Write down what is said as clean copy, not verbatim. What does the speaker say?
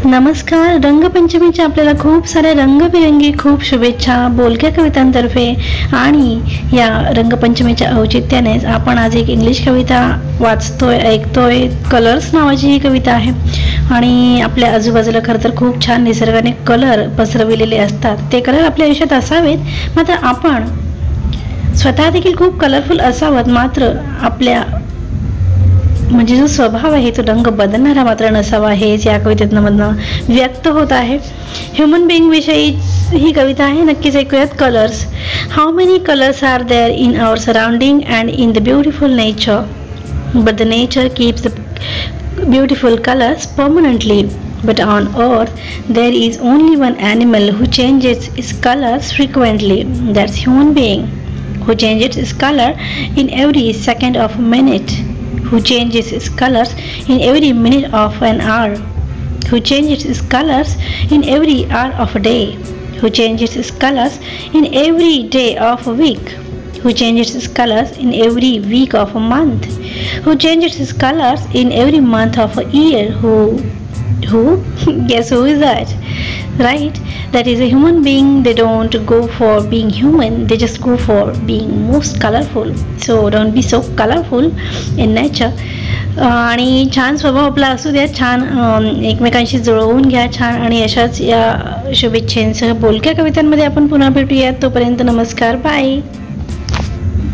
नमस्कार. रंगपंचमीच्या आपल्याला खूप साऱ्या रंगबिरंगी खूप शुभेच्छा बोलक्या कवितांतर्फे. आणि या रंगपंचमीच्या औचित्यानेच आपण आज एक इंग्लिश कविता वाचतोय ऐकतोय. कलर्स नावाची ही कविता आहे आणि आपल्या आजूबाजूला खरं तर खूप छान निसर्गाने कलर पसरविलेले असतात. ते कलर आपल्या आयुष्यात असावेत, मात्र आपण स्वतः देखील खूप कलरफुल असावं. मात्र आपल्या म्हणजे जो स्वभाव आहे तो रंग बदलणारा मात्र नसावा, हेच या कवितेतनं व्यक्त होत आहे. ह्युमन बिंग विषयी ही कविता आहे. नक्कीच ऐकूयात. Colours. How many colours are there in our surrounding and in the beautiful nature, but the nature keeps the beautiful colours permanently. But on earth there is only one animal who changes its colors frequently. That's human being, who changes its color in every second of a minute, who changes its colors in every minute of an hour, who changes its colors in every hour of a day, who changes its colors in every day of a week, who changes its colors in every week of a month, who changes its colors in every month of a year. Who guess who is that? Right, that is a human being. They don't go for being human, they just go for being most colorful. So don't be so colorful in nature. आणि छान स्वभाव आपला असू द्या, छान एकमेकांशी जुळवून घ्या छान. आणि अशाच या शुभेच्छांसह बोलक्या कवितांमध्ये आपण पुन्हा भेटूयात. तोपर्यंत नमस्कार, बाय.